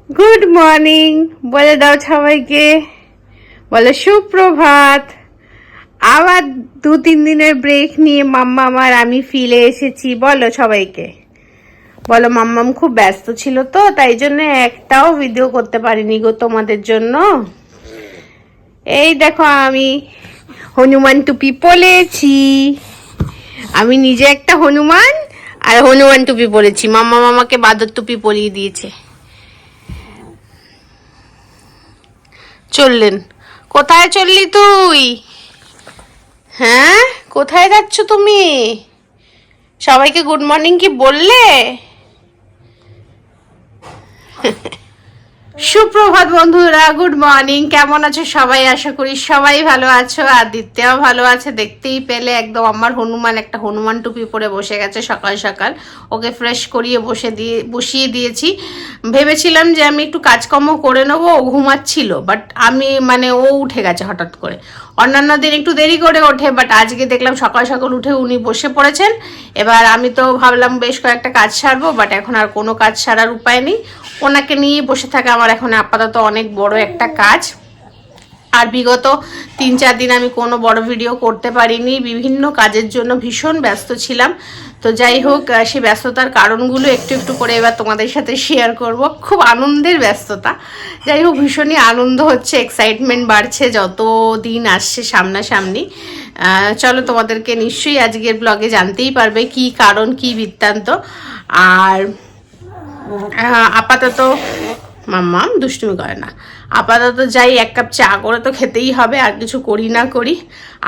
Good morning বলে দাও সবাইকে, বলো সুপ্রভাত। আবার 2-3 দিনের ব্রেক নিয়ে মাম্মাম আর আমি ফিরে এসেছি। বলো সবাইকে, বলো। মাম্মাম খুব ব্যস্ত ছিল তো, তাই জন্য একটাও ভিডিও করতে পারিনি গো তোমাদের জন্য। এই দেখো আমি হনুমান টুপি পরেছি। আমি নিজে একটা হনুমান আর হনুমান টুপি পরেছি। মাম্মা মামাকে বাদর টুপি পরিয়ে দিয়েছে। চললেন। কোথায় চললি তুই? হ্যাঁ, কোথায় যাচ্ছ তুমি? সবাইকে গুড মর্নিং কি বললে? সুপ্রভাত বন্ধুরা, গুড মর্নিং। কেমন আছো সবাই? আশা করি সবাই ভালো আছো। আর দিত্যাও ভালো আছে, দেখতেই পেলে একদম আমার হনুমান একটা হনুমান টুপি পরে বসে গেছে সকাল সকাল। ওকে ফ্রেশ করিয়ে বসিয়ে দিয়েছি। ভেবেছিলাম যে আমি একটু কাজকর্ম করে নেবো, ও ঘুমাচ্ছিল, বাট আমি ও উঠে গেছে হঠাৎ করে। অন্যান্য দিন একটু দেরি করে ওঠে, বাট আজকে দেখলাম সকাল সকাল উঠে উনি বসে পড়েছেন। এবার আমি তো ভাবলাম বেশ কয়েকটা কাজ সারবো, বাট এখন আর কোনো কাজ সারার উপায় নেই। ওনাকে নিয়ে বসে থাকা আমার এখন আপাতত অনেক বড় একটা কাজ। আর বিগত 3-4 দিন আমি কোনো বড় ভিডিও করতে পারিনি, বিভিন্ন কাজের জন্য ভীষণ ব্যস্ত ছিলাম। তো যাই হোক, সেই ব্যস্ততার কারণগুলো একটু একটু করে এবার তোমাদের সাথে শেয়ার করব। খুব আনন্দের ব্যস্ততা। যাই হোক, ভীষণই আনন্দ হচ্ছে, এক্সাইটমেন্ট বাড়ছে যত দিন আসছে সামনাসামনি। চলো, তোমাদেরকে নিশ্চয়ই আজকের ব্লগে জানতেই পারবে কি কারণ, কি বৃত্তান্ত। আর আপাতত মাম্মাম দুষ্টুমি করে না। আপাতত যাই, 1 কাপ চা করে তো খেতেই হবে, আর কিছু করি না করি।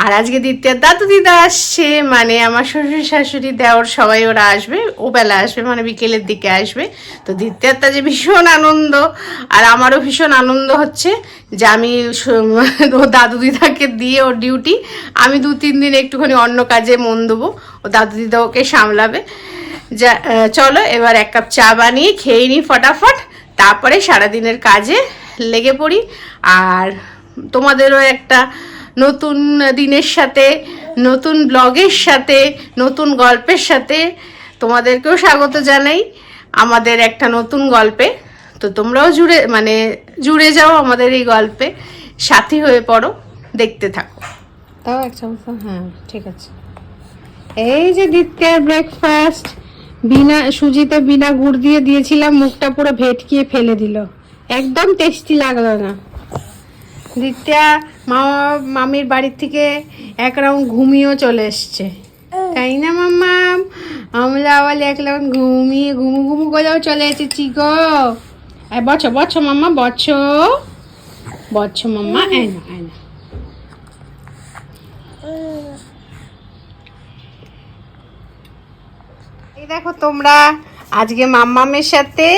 আর আজকে দ্বিতীয় দাদু দিদা আসছে, আমার শ্বশুর শাশুড়ি দেওর সবাই ওরা আসবে। ও বেলা আসবে, বিকেলের দিকে আসবে। তো দ্বিতীয়টা যে ভীষণ আনন্দ, আর আমারও ভীষণ আনন্দ হচ্ছে যে আমি ও দাদু দিদাকে দিয়ে ওর ডিউটি, আমি 2-3 দিন একটুখানি অন্য কাজে মন দেবো, ও দাদু দিদা ওকে সামলাবে। যা, চলো এবার 1 কাপ চা বানিয়ে খেয়ে নিই ফটাফট, তারপরে সারাদিনের কাজে লেগে পড়ি। আর তোমাদেরও একটা নতুন দিনের সাথে, নতুন ব্লগের সাথে, নতুন গল্পের সাথে তোমাদেরকেও স্বাগত জানাই আমাদের একটা নতুন গল্পে। তো তোমরাও জুড়ে যাও আমাদের এই গল্পে, সাথী হয়ে পড়ো, দেখতে থাকো। তাও এক চামচ, হ্যাঁ ঠিক আছে। এই যে দ্বিতীয় ব্রেকফাস্ট, সুজিতে বিনা গুড় দিয়ে দিয়েছিলাম, মুখটা পুরো ভেটকিয়ে ফেলে দিল, একদম টেস্টি লাগলো না। দ্বিতীয়া মামির বাড়ির থেকে 1 রাউন্ড ঘুমিয়েও চলে এসছে, তাই না মাম্মা? আমরা আবার 1 রাউন্ড ঘুমিয়ে ঘুমু করেও চলে এসেছি গো। বছো মাম্মা, বছো মাম্মা, আয়না। এই দেখো তোমরা, আজকে মাম্মামের সাথে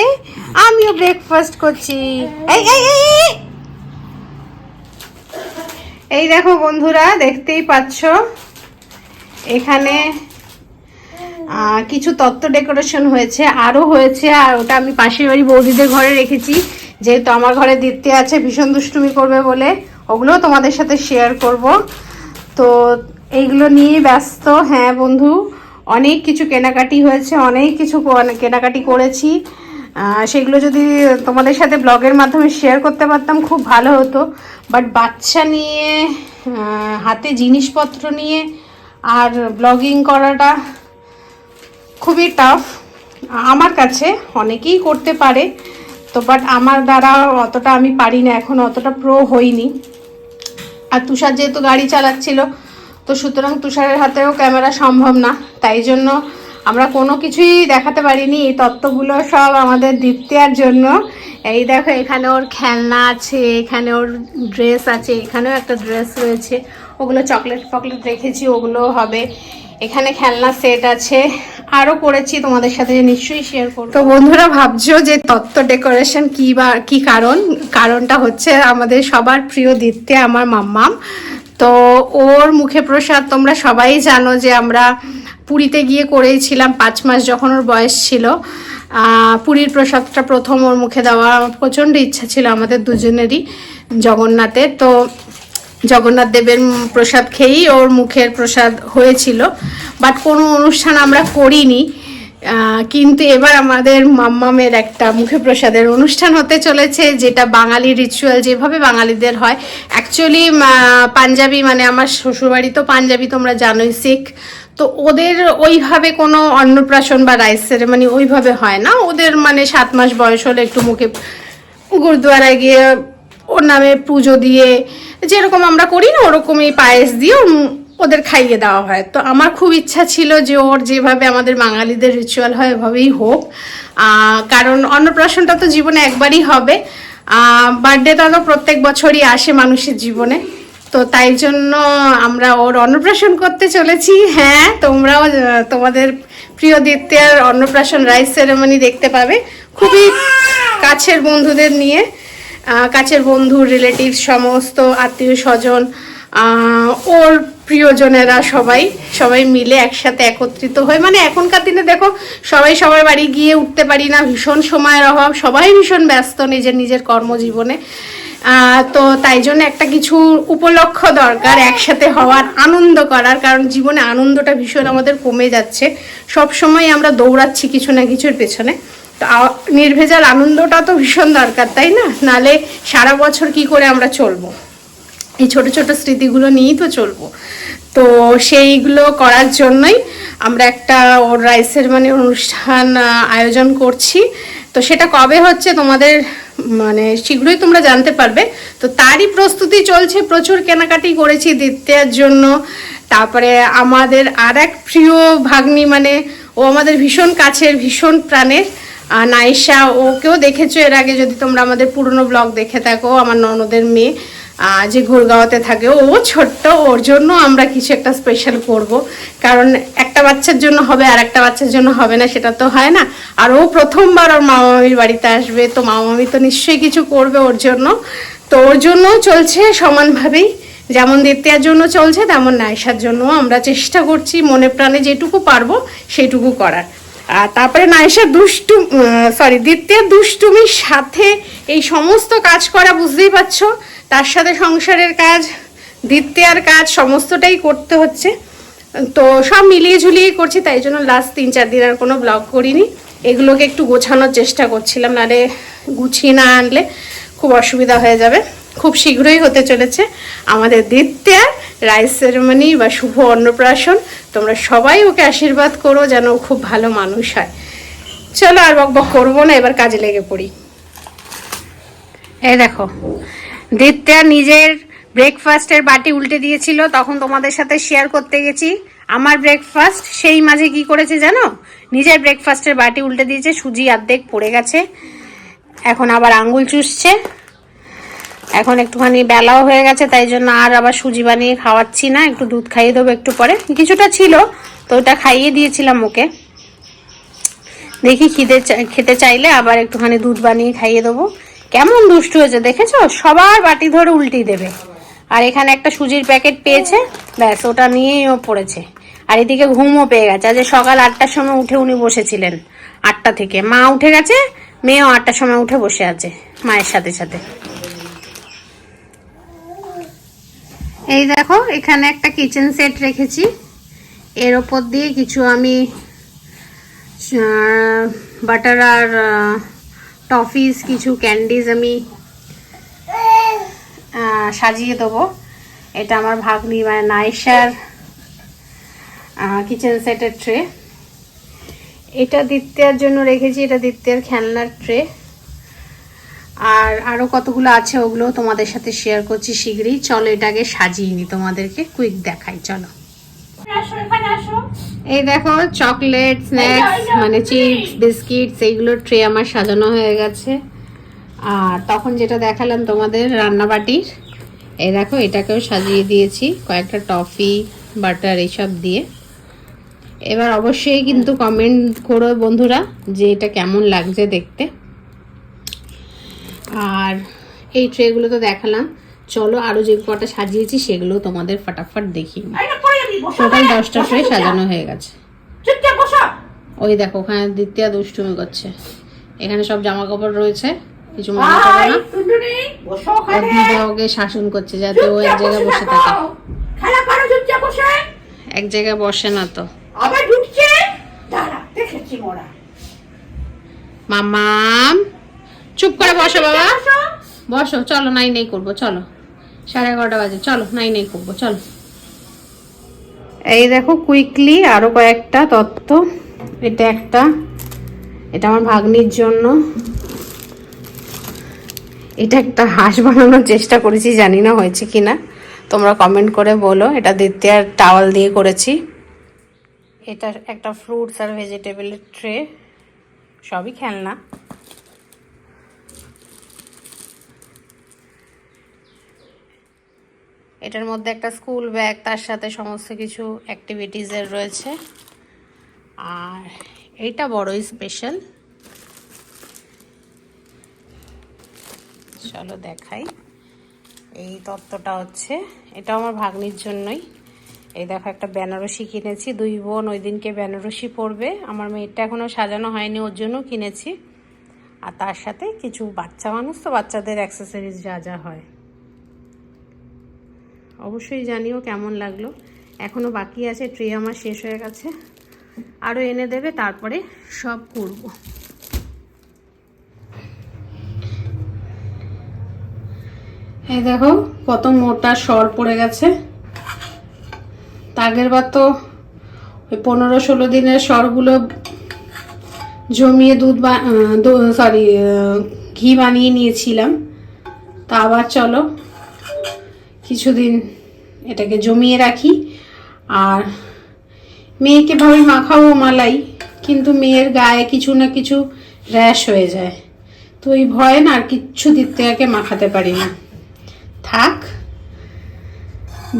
আমিও ব্রেকফাস্ট করছি। এই দেখো বন্ধুরা, দেখতেই পাচ্ছ এখানে কিছু তত্ত্ব ডেকোরেশন হয়েছে, আরও হয়েছে। আর ওটা আমি পাশের বাড়ি বৌদিদের ঘরে রেখেছি, যেহেতু আমার ঘরে দিতে আছে, ভীষণ দুষ্টুমি করবে বলে। ওগুলো তোমাদের সাথে শেয়ার করব। তো এইগুলো নিয়ে ব্যস্ত। হ্যাঁ বন্ধু, অনেক কিছু কেনাকাটি হয়েছে, অনেক কিছু কেনাকাটি করেছি। সেগুলো যদি তোমাদের সাথে ব্লগের মাধ্যমে শেয়ার করতে পারতাম খুব ভালো হতো। বাট বাচ্চা নিয়ে, হাতে জিনিসপত্র নিয়ে আর ব্লগিং করাটা খুবই টাফ আমার কাছে। অনেকেই করতে পারে তো, বাট আমার দ্বারা অতটা আমি পারি না, এখন অতটা প্রো হইনি। আর তুষার যেহেতু গাড়ি চালাচ্ছিল, তো সুতরাং তুষারের হাতেও ক্যামেরা সম্ভব না, তাই জন্য আমরা কোনো কিছুই দেখাতে পারিনি। এই তত্ত্বগুলো সব আমাদের দ্বিতীয়ার জন্য। এই দেখো, এখানে ওর খেলনা আছে, এখানে ওর ড্রেস আছে, এখানেও একটা ড্রেস রয়েছে, ওগুলো চকলেট রেখেছি, ওগুলো হবে। এখানে খেলনা সেট আছে, আরও করেছি, তোমাদের সাথে নিশ্চয়ই শেয়ার করব। তো বন্ধুরা ভাবছো যে তত্ত্ব ডেকোরেশন কি কারণটা হচ্ছে আমাদের সবার প্রিয় দিত্যা, আমার মাম্মাম। তো ওর মুখে প্রসাদ তোমরা সবাই জানো যে আমরা পুরীতে গিয়ে করেছিলাম 5 মাস যখন ওর বয়স ছিল। পুরীর প্রসাদটা প্রথম ওর মুখে দেওয়া প্রচণ্ড ইচ্ছা ছিল আমাদের দুজনেরই, জগন্নাথের। তো জগন্নাথ দেবের প্রসাদ খেয়েই ওর মুখের প্রসাদ হয়েছিল, বাট কোনো অনুষ্ঠান আমরা করিনি। কিন্তু এবার আমাদের মাম্মামের একটা মুখে প্রসাদের অনুষ্ঠান হতে চলেছে, যেটা বাঙালি রিচুয়াল যেভাবে বাঙালিদের হয়। অ্যাকচুয়ালি পাঞ্জাবি, মানে আমার শ্বশুরবাড়ি তো পাঞ্জাবি, তোমরা জানোই, শিখ। তো ওদের ওইভাবে কোনো অন্নপ্রাশন বা রাইস সেরেমনি ওইভাবে হয় না। ওদের মানে 7 মাস বয়স হলে একটু মুখে গুরুদুয়ারায় গিয়ে ওর নামে পুজো দিয়ে, যেরকম আমরা করি না ওরকমই পায়েস দিয়ে ওদের খাইয়ে দেওয়া হয়। তো আমার খুব ইচ্ছা ছিল যে ওর যেভাবে আমাদের বাঙালিদের রিচুয়াল হয় ওভাবেই হোক, কারণ অন্নপ্রাশনটা তো জীবনে একবারই হবে। বার্থডেটা তো প্রত্যেক বছরই আসে মানুষের জীবনে, তো তাই জন্য আমরা ওর অন্নপ্রাশন করতে চলেছি। হ্যাঁ, তোমরাও তোমাদের প্রিয় দ্বিতীয়ার অন্নপ্রাশন রাইস সেরেমনি দেখতে পাবে, খুবই কাছের বন্ধুদের নিয়ে, কাছের বন্ধু, রিলেটিভ, সমস্ত আত্মীয় স্বজন, ওর প্রিয়জনেরা সবাই মিলে একসাথে একত্রিত হয়ে, মানে এখনকার দিনে দেখো সবাই সবার বাড়ি গিয়ে উঠতে পারি না, ভীষণ সময়ের অভাব, সবাই ভীষণ ব্যস্ত নিজের কর্মজীবনে। তো তাই জন্য একটা কিছু উপলক্ষ দরকার, একসাথে হওয়ার, আনন্দ করার, কারণ জীবনে আনন্দটা ভীষণ আমাদের কমে যাচ্ছে। সব সময় আমরা দৌড়াচ্ছি কিছু না কিছুর পেছনে, তো নির্ভেজাল আনন্দটা তো ভীষণ দরকার, তাই না? নালে সারা বছর কি করে আমরা চলবো? এই ছোট ছোট স্মৃতিগুলো নিয়েই তো চলবো। তো সেইগুলো করার জন্যই আমরা একটা ওর রাইস সেরেমনি অনুষ্ঠান আয়োজন করছি। তো সেটা কবে হচ্ছে তোমাদের মানে শীঘ্রই তোমরা জানতে পারবে। তো তারই প্রস্তুতি চলছে, প্রচুর কেনাকাটি করেছি দ্বিতীয়ার জন্য। তারপরে আমাদের আর এক প্রিয় ভাগ্নি, মানে ও আমাদের ভীষণ কাছের, ভীষণ প্রাণের, নাইশা, ওকেও দেখেছো এর আগে যদি তোমরা আমাদের পুরনো ব্লগ দেখে থাকো। আমার ননদের মেয়ে, যে গুরগাঁওতে থাকে, ও ছোট্ট, ওর জন্য আমরা কিছু একটা স্পেশাল করব, কারণ একটা বাচ্চার জন্য হবে আর একটা বাচ্চার জন্য হবে না, সেটা তো হয় না। আর ও প্রথমবার ওর মামা মামির বাড়িতে আসবে, তো মামা মামি তো নিশ্চয়ই কিছু করবে ওর জন্য। তো ওর জন্য চলছে সমানভাবেই, যেমন দ্বিতীয়ার জন্য চলছে তেমন নাইশার জন্য আমরা চেষ্টা করছি মনে প্রাণে যেটুকু পারবো সেইটুকু করার। আর তারপরে নাইশা দ্বিতীয় দুষ্টুমির সাথে এই সমস্ত কাজ করা, বুঝতেই পারছো, তার সাথে সংসারের কাজ, দ্বিতীয়ার কাজ, সমস্তটাই করতে হচ্ছে। তো সব মিলিয়ে ঝুলিয়েই করছি, তাই জন্য লাস্ট 3-4 দিন আর কোনো ব্লগ করিনি। এগুলোকে একটু গোছানোর চেষ্টা করছিলাম, নাহলে গুছিয়ে না আনলে খুব অসুবিধা হয়ে যাবে। খুব শীঘ্রই হতে চলেছে আমাদের দ্বিতীয়ার রাইস সেরেমনি বা শুভ অন্নপ্রাশন। তোমরা সবাই ওকে আশীর্বাদ করো যেন ও খুব ভালো মানুষ হয়। চলো আর বকবক করবো না, এবার কাজে লেগে পড়ি। এই দেখো, দ্বিতীয়া নিজের ব্রেকফাস্টের বাটি উল্টে দিয়েছিল, তখন তোমাদের সাথে শেয়ার করতে গেছি আমার ব্রেকফাস্ট। সেই মাঝে কি করেছে জানো, নিজের ব্রেকফাস্টের বাটি উল্টে দিয়েছে, সুজি অর্ধেক পড়ে গেছে। এখন আবার আঙ্গুল চুষছে। এখন একটুখানি বেলাও হয়ে গেছে, তাই জন্য আর আবার সুজি বানিয়ে খাওয়াচ্ছি না, একটু দুধ খাইয়ে দেবো একটু পরে। কিছুটা ছিল তো ওটা খাইয়ে দিয়েছিলাম ওকে, দেখি খেতে চাইলে আবার একটুখানি দুধ বানিয়ে খাইয়ে দেবো। কেমন দুষ্টু হয়েছে দেখেছো, সবার বাটি ধরে উল্টিয়ে দেবে। আর এখানে একটা সুজির প্যাকেট পেয়েছে, ব্যাস ওটা নিয়েই ও পড়েছে। আর এদিকে ঘুমও পেয়ে গেছে। আজ সকাল 8টার সময় উঠে উনি বসেছিলেন, 8টা থেকে। মা উঠে গেছে, মেয়েও 8টার সময় উঠে বসে আছে মায়ের সাথে সাথে। এই দেখো, এখানে একটা কিচেন সেট রেখেছি, এর ওপর দিয়ে কিছু আমি বাটার আর টফিস, কিছু ক্যান্ডিজ আমি সাজিয়ে দেবো। এটা আমার ভাগ্নি মানে নাইশার কিচেন সেটের ট্রে। এটা দ্বিতীয়ার জন্য রেখেছি, এটা দ্বিতীয়ার খেলনার ট্রে। আর আরো কতগুলো আছে, ওগুলো তোমাদের সাথে শেয়ার করছি শীঘ্রই। চলো এটাকে সাজিয়ে নি, তোমাদেরকে কুইক দেখাই। চলো, এই দেখো চকলেট, স্ন্যাক্স মানে চিপস, বিস্কিটস, এইগুলো ট্রে আমার সাজানো হয়ে গেছে। আর তখন যেটা দেখালাম তোমাদের রান্নাবাটির, এই দেখো এটাকেও সাজিয়ে দিয়েছি কয়েকটা টফি, বাটার এইসব দিয়ে। এবার অবশ্যই কিন্তু কমেন্ট করো বন্ধুরা যে এটা কেমন লাগছে দেখতে। আর এই ট্রেগুলো তো দেখালাম, চলো আরো যে কটা সাজিয়েছি সেগুলো তোমাদের ফটাফট দেখিয়ে নিই। টোটাল 10টা ট্রে সাজানো হয়ে গেছে। ওই দেখো ওখানে দ্বিতীয়া দুষ্টুমি করছে। এখানে সব জামা কাপড় রয়েছে, কিছু মনে করো না। ওকে শাসন করছে যাতে ও এক জায়গায় বসে থাকে, এক জায়গায় বসে না তো। মুচি মোড়া। মাম্মাম চুপ করে বসো বাবা, বসো। চলো নাই নাই করবো, চলো 11:30 বাজে, চলো নাই নাই করবো, চলো। এই দেখো কুইকলি আরো কয়েকটা তত্ত্ব। এটা একটা, এটা আমার ভাগ্নির জন্য। এটা একটা হাঁস বানানোর চেষ্টা করেছি, জানি না হয়েছে কিনা, তোমরা কমেন্ট করে বলো। এটা দ্বিতীয়ার টাওয়াল দিয়ে করেছি। এটা একটা ফ্রুটস আর ভেজিটেবলের ট্রে, সবই খেলনা। এটার মধ্যে একটা স্কুল ব্যাগ, তার সাথে সমস্ত কিছু অ্যাক্টিভিটিসের রয়েছে। আর এইটা বড়ই স্পেশাল, চলো দেখাই। এই তত্ত্বটা হচ্ছে, এটা আমার ভাগ্নির জন্যই। এই দেখো একটা বেনারসি কিনেছি, 2 বোন ওই দিনকে বেনারসি পরবে। আমার মেয়েটা এখনো সাজানো হয়নি, ওর জন্য কিনেছি। আর তার সাথে কিছু বাচ্চা মানুষ তো, বাচ্চাদের অ্যাক্সেসরিজ যা যা হয়। অবশ্যই জানিও কেমন লাগলো। এখনো বাকি আছে, ট্রে আমার শেষ হয়ে গেছে, আরও এনে দেবে, তারপরে সব করব। এই দেখো কত মোটা সর পড়ে গেছে। আগের বার তো ওই 15-16 দিনের সরগুলো জমিয়ে ঘি বানিয়ে নিয়েছিলাম। তা আবার চলো কিছুদিন এটাকে জমিয়ে রাখি। আর মেয়েকে ভাবে মাখাবো মালাই, কিন্তু মেয়ের গায়ে কিছু না কিছু র্যাশ হয়ে যায়, তো ওই ভয়ে না আর কিচ্ছু দ্বিতীয়াকে মাখাতে পারি না। থাক,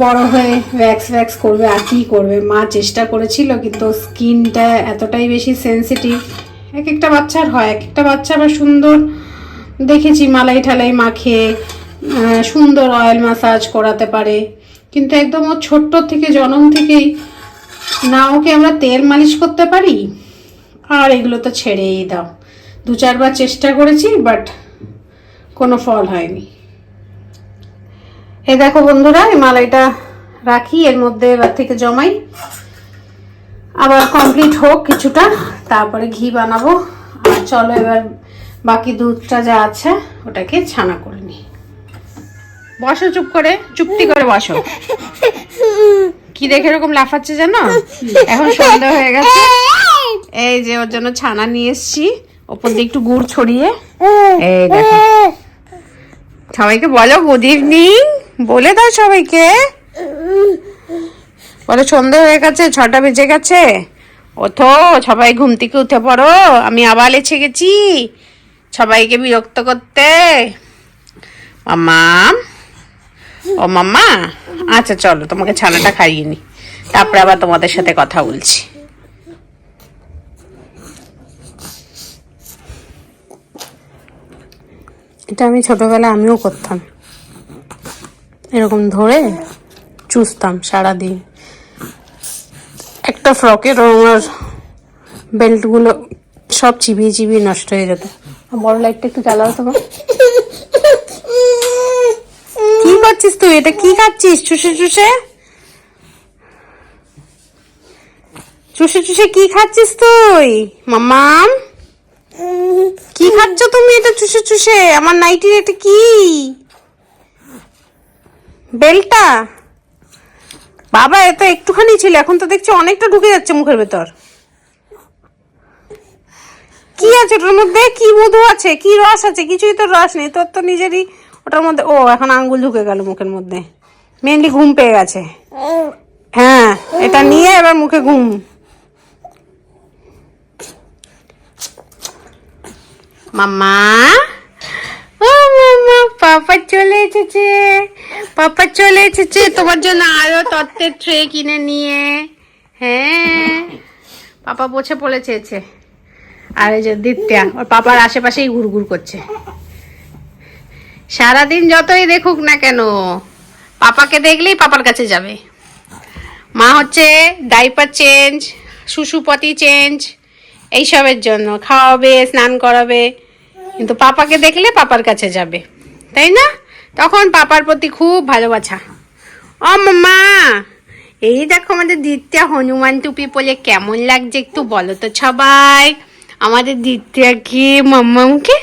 বড় হয়ে ভ্যাক্স করবে, আর কি করবে। মা চেষ্টা করেছিল, কিন্তু স্কিনটা এতটাই বেশি সেন্সিটিভ। এক একটা বাচ্চার হয়, এক একটা বাচ্চা আবার সুন্দর দেখেছি মালাই ঠালাই মাখে সুন্দর অয়েল ম্যাসাজ করাতে পারে, কিন্তু একদম ও ছোট্ট থেকে, জন্ম থেকেই না ওকে আমরা তেল মালিশ করতে পারি। আর এগুলো তো ছেড়েই দাও। 2-4 বার চেষ্টা করেছি, বাট কোনো ফল হয়নি। এই দেখো বন্ধুরা, এই মালাইটা রাখি, এর মধ্যে এবার থেকে জমাই। আবার কমপ্লিট হোক কিছুটা, তারপরে ঘি বানাবো। আর চলো এবার বাকি দুধটা যা আছে ওটাকে ছানা করে নিই। বসো চুপ করে, চুপটি করে বসো। কি দেখে এরকম লাফাচ্ছে জানো? এখন সন্ধ্যা হয়ে গেছে। এই যে ওর জন্য ছানা নিয়ে এসছি, ওপর দিয়ে একটু গুড় ছড়িয়ে। এই দেখো, সবাইকে বলো গুড ইভিনিং বলে দাও সবাইকে। বলো সন্ধ্যা হয়ে গেছে, 6টা বেজে গেছে, ওঠো সবাই ঘুম থেকে উঠে পড়ো। আমি আবার এসে গেছি সবাইকে বিরক্ত করতে। মাম্মা, ও মাম্মা, আচ্ছা চলো তোমাকে ছানাটা খাইয়ে নি, তারপরে আবার তোমাদের সাথে কথা বলছি। এটা আমি ছোটবেলায় আমিও করতাম, এরকম ধরে চুষতাম সারাদিন। একটা ফ্রকের আমার বেল্টগুলো সব চিবিয়ে চিবিয়ে নষ্ট হয়ে যেত। বড় লাইটটা একটু জ্বালাও তোমার। কি করছিস তুই? এটা কি খাচ্ছিস? চুষে চুষে চুষে চুষে কি খাচ্ছিস তুই মাম্মাম? কি খাচ্ছ তুমি এটা চুষে চুষে? আমার নাইটির এটা কি বেলটা? বাবা এত একটুখানি ছিল, এখন তো দেখছি অনেকটা ঢুকে যাচ্ছে মুখের ভেতর। কি আছে ওটার মধ্যে? কি মধু আছে, কি রস আছে? কিছুই তো রস নেই, তোর তো নিজেরই ওটার মধ্যে। ও এখন আঙ্গুল ঢুকে গেল মুখের মধ্যে, মেনলি ঘুম পেয়ে গেছে। হ্যাঁ, এটা নিয়ে এবার মুখে ঘুম। মাম্মা, ও মাম্মা, পাপা চলে এসেছে, পাপা চলে এসেছে তোমার জন্য আরো তত্ত্বের ট্রে কিনে নিয়ে। হ্যাঁ, পাপা বসে পড়েছে। আর এই যে দিত্যা ওর পাপার আশেপাশেই ঘুরঘুর করছে। সারাদিন যতই দেখুক না কেন, পাপাকে দেখলেই পাপার কাছে যাবে। মা হচ্ছে ডাইপার চেঞ্জ, শুশুপতি চেঞ্জ, এইসবের জন্য খাওয়াবে, স্নান করাবে, কিন্তু পাপাকে দেখলে পাপার কাছে যাবে, তাই না? তখন পাপার প্রতি খুব ভালোবাসা। ও মাম্মা, এই দেখো আমাদের দিত্যা হনুমান টুপি পরে কেমন লাগছে একটু বলো তো সবাই। আমাদের দিত্যাকে মাম্মামকে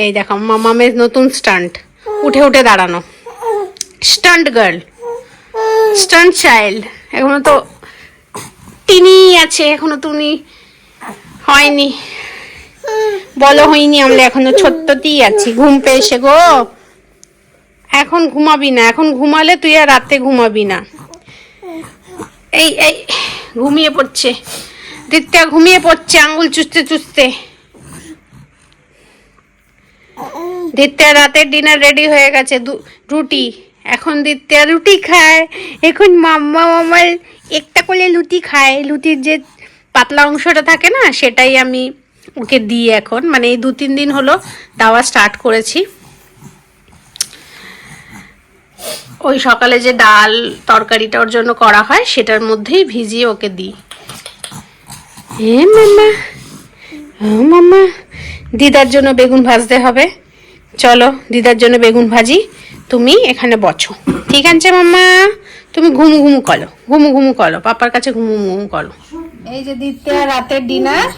এই দেখো মাম্মামের নতুন স্টান্ট, উঠে উঠে দাঁড়ানো, স্টান্ট গার্ল, স্টান্ট চাইল্ড। এখনো তো তিনি আছে, এখনো তুমি হয়নি, বলো হয়নি, আমরা এখনো ছোট্টতেই আছি। ঘুম পেয়েছে গো, এখন ঘুমাবি না, এখন ঘুমালে তুই আর রাতে ঘুমাবি না। এই এই ঘুমিয়ে পড়ছে দিত্যা, ঘুমিয়ে পড়ছে আঙ্গুল চুষতে চুষতে। দিত্যা রাতের ডিনার রেডি হয়ে গেছে, রুটি। এখন দিত্যা রুটি খায়। এখন মাম্মা আমার একটা করে লুটি খায়, লুটির যে পাতলা অংশটা থাকে না সেটাই আমি ওকে দিই এখন, মানে এই 2-3 দিন হলো দেওয়া স্টার্ট করেছি। ওই সকালে যে ডাল তরকারিটা ওর জন্য করা হয় সেটার মধ্যেই ভিজিয়ে ওকে দিই। মাম্মা, মাম্মা দিদার জন্য বেগুন ভাজতে হবে, চলো দিদার জন্য বেগুন ভাজি, তুমি এখানে বসো, ঠিক আছে মাম্মা? তুমি ঘুমু ঘুমু করো, ঘুমু ঘুমু করো, পাপার কাছে ঘুমু ঘুমু করো। এই যে দিতে রাতের ডিনার,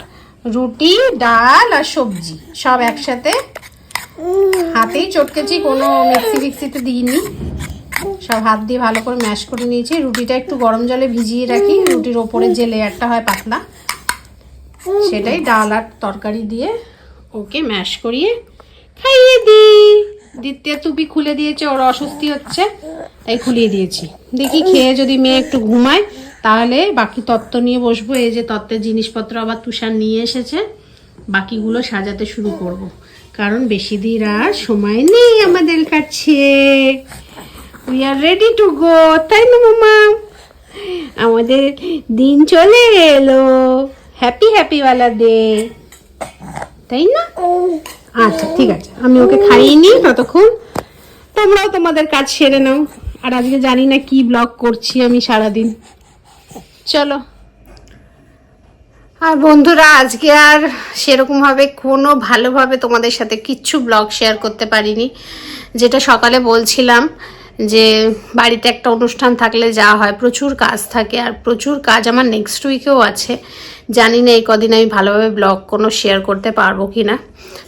রুটি ডাল আর সবজি সব একসাথে হাতেই চটকেছি, কোনো মিক্সি ফিক্সিতে দিইনি, সব হাত দিয়ে ভালো করে ম্যাশ করে নিয়েছি। রুটিটা একটু গরম জলে ভিজিয়ে রাখি, রুটির ওপরে যে লেয়ারটা হয় পাতলা সেটাই ডাল আর তরকারি দিয়ে ওকে ম্যাশ করিয়ে খাইয়ে দিই। দ্বিতীয় টুপি খুলে দিয়েছে, ওর অস্বস্তি হচ্ছে তাই খুলিয়ে দিয়েছি। দেখি খেয়ে যদি মেয়ে একটু ঘুমায় তাহলে বাকি তত্ত্ব নিয়ে বসবো। এই যে তত্ত্বের জিনিসপত্র আবার তুষার নিয়ে এসেছে, বাকিগুলো সাজাতে শুরু করব, কারণ বেশি দিন আর সময় নেই আমাদের কাছে। We are ready to go, তাই না মামা? আমাদের দিন চলে এলো, হ্যাপি হ্যাপি ওয়ালা ডে, তাই না? আচ্ছা ঠিক আছে, আমি ওকে খাইয়ে নিই, ততক্ষণ তোমরাও তোমাদের কাজ সেরে নাও। আর আজকে জানি না কি ব্লগ করছি আমি সারাদিন, চলো। আর বন্ধুরা আজকে আর সেরকমভাবে কোনো ভালোভাবে তোমাদের সাথে কিচ্ছু ব্লগ শেয়ার করতে পারিনি। যেটা সকালে বলছিলাম যে বাড়িতে একটা অনুষ্ঠান থাকলে যা হয়, প্রচুর কাজ থাকে, আর প্রচুর কাজ আমার নেক্সট উইকেও আছে। জানি না এই কদিন আমি ভালোভাবে ব্লগ কোনো শেয়ার করতে পারবো কি না,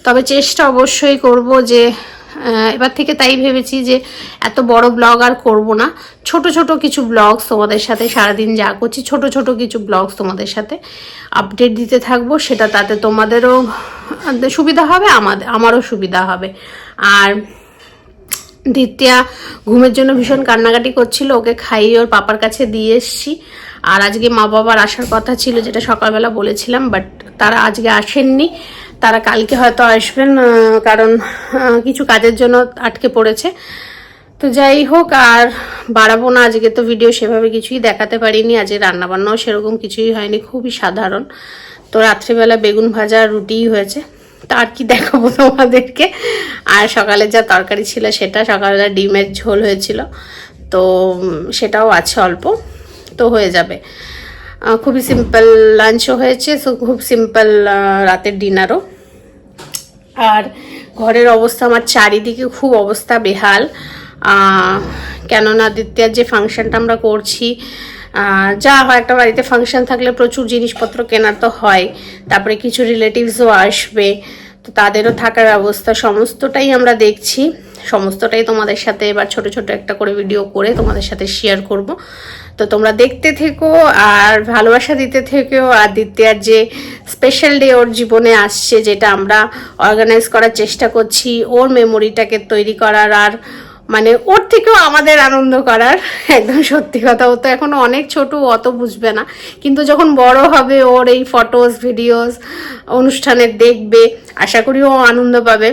তবে চেষ্টা অবশ্যই করব যে এবার থেকে তাই ভেবেছি যে এত বড় ব্লগ আর করব না, ছোট ছোট কিছু ব্লগস তোমাদের সাথে সারাদিন যা করছি ছোট ছোট কিছু ব্লগস তোমাদের সাথে আপডেট দিতে থাকবো। সেটা তাতে তোমাদেরও সুবিধা হবে, আমারও সুবিধা হবে। আর দ্বিতীয়া ঘুমের জন্য ভীষণ কান্নাকাটি করছিল, ওকে খাইয়ে ওর পাপার কাছে দিয়ে এসছি। আর আজকে মা বাবার আসার কথা ছিল, যেটা সকালবেলা বলেছিলাম, বাট তারা আজকে আসেননি, তারা কালকে হয়তো আসবেন, কারণ কিছু কাজের জন্য আটকে পড়েছে। তো যাই হোক, আর বাড়াবো না, আজকে তো ভিডিও সেভাবে কিছুই দেখাতে পারিনি, আজকে রান্নাবান্নাও সেরকম কিছুই হয়নি, খুবই সাধারণ। তো রাত্রিবেলা বেগুন ভাজা রুটিই হয়েছে, তার কি দেখাবো তোমাদেরকে। আর সকালে যা তরকারি ছিল সেটা, সকালবেলা ডিমের ঝোল হয়েছিল, তো সেটাও আছে অল্প, তো হয়ে যাবে। খুবই সিম্পল লাঞ্চও হয়েছে, সো খুব সিম্পল রাতের ডিনারও। আর ঘরের অবস্থা আমার চারিদিকে খুব অবস্থা বেহাল, কেননা দ্বিতীয়ার যে ফাংশনটা আমরা করছি, যা হয় একটা বাড়িতে ফাংশন থাকলে প্রচুর জিনিসপত্র কেনার তো হয়, তারপরে কিছু রিলেটিভসও আসবে, তো তাদেরও থাকার ব্যবস্থা, সমস্তটাই আমরা দেখছি, সমস্তটাই তোমাদের সাথে এবার ছোট ছোট একটা করে ভিডিও করে তোমাদের সাথে শেয়ার করব। তো তোমরা দেখতে থেকো আর ভালোবাসা দিতে থেকো। আর দ্বিতীয়ার যে স্পেশাল ডে ওর জীবনে আসছে, যেটা আমরা অর্গানাইজ করার চেষ্টা করছি, ওর মেমোরিটাকে তৈরি করার, আর মানে ওর থেকেও আমাদের আনন্দ করার। একদম সত্যি কথা, ও তো এখনো অনেক ছোট, অত বুঝবে না, কিন্তু যখন বড় হবে ওর এই ফটোস ভিডিওস অনুষ্ঠানে দেখবে, আশা করি ও আনন্দ পাবে।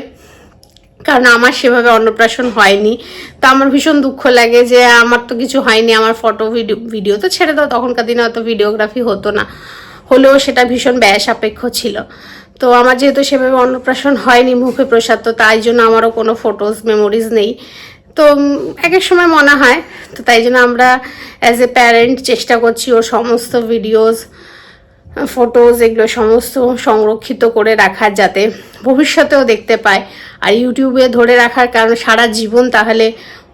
কারণ আমার সেভাবে অন্নপ্রাশন হয়নি, তো আমার ভীষণ দুঃখ লাগে যে আমার তো কিছু হয়নি, আমার ফটো ভিডিও তো ছেড়ে দাও, তখনকার দিনে অত ভিডিওগ্রাফি হতো না, হলেও সেটা ভীষণ ব্যয় সাপেক্ষ ছিল। তো আমার যেহেতু সেভাবে অন্নপ্রাশন হয়নি, মুখে প্রসাদ, তো তাই জন্য আমারও কোনো ফটোস মেমোরিজ নেই। তো এক এক সময় মনে হয়, তো তাই জন্য আমরা অ্যাজ এ প্যারেন্ট চেষ্টা করছি ওর সমস্ত ভিডিওস ফটোজ এগুলো সমস্ত সংরক্ষিত করে রাখার, যাতে ভবিষ্যতেও দেখতে পায়। আর ইউটিউবে ধরে রাখার কারণ সারা জীবন, তাহলে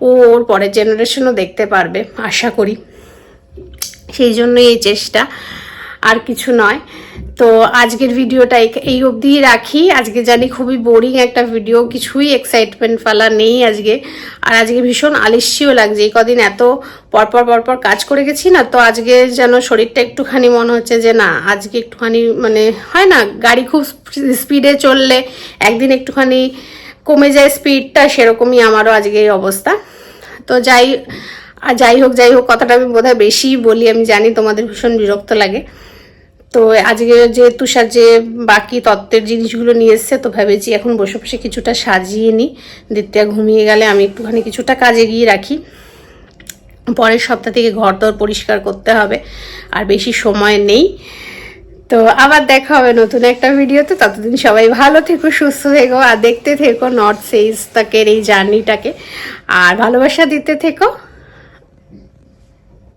ও ওর পরের জেনারেশনও দেখতে পারবে আশা করি। সেই জন্যই এই চেষ্টা, আর কিছু নয়। তো আজকের ভিডিওটা এই অবধিই রাখি। আজকে জানি খুবই বোরিং একটা ভিডিও, কিছুই এক্সাইটমেন্ট ফালা নেই আজকে। আর আজকে ভীষণ আলস্যিও লাগছে, এই কদিন এত পরপর কাজ করে গেছি না, তো আজকে যেন শরীরটা একটুখানি মনে হচ্ছে যে না আজকে একটুখানি মানে হয় না গাড়ি খুব স্পিডে চললে একদিন একটুখানি কমে যায় স্পিডটা, সেরকমই আমারও আজকে এই অবস্থা। তো যাই হোক কথাটা আমি বোধহয় বেশি বলি, আমি জানি তোমাদের ভীষণ বিরক্ত লাগে। তো আজকে যে তুষার যে বাকি তত্ত্বের জিনিসগুলো নিয়ে এসছে, তো ভেবেছি এখন বসে বসে কিছুটা সাজিয়ে নিই। দ্বিতীয় ঘুমিয়ে গেলে আমি একটুখানি কিছুটা কাজে গিয়ে রাখি। পরের সপ্তাহ থেকে ঘর দর পরিষ্কার করতে হবে, আর বেশি সময় নেই। তো আবার দেখা হবে নতুন একটা ভিডিওতে। ততদিন সবাই ভালো থেকো, সুস্থ থেকো, আর দেখতে থেকো নর্থ ইস্ট তাকের এই জার্নিটাকে, আর ভালোবাসা দিতে থেকো।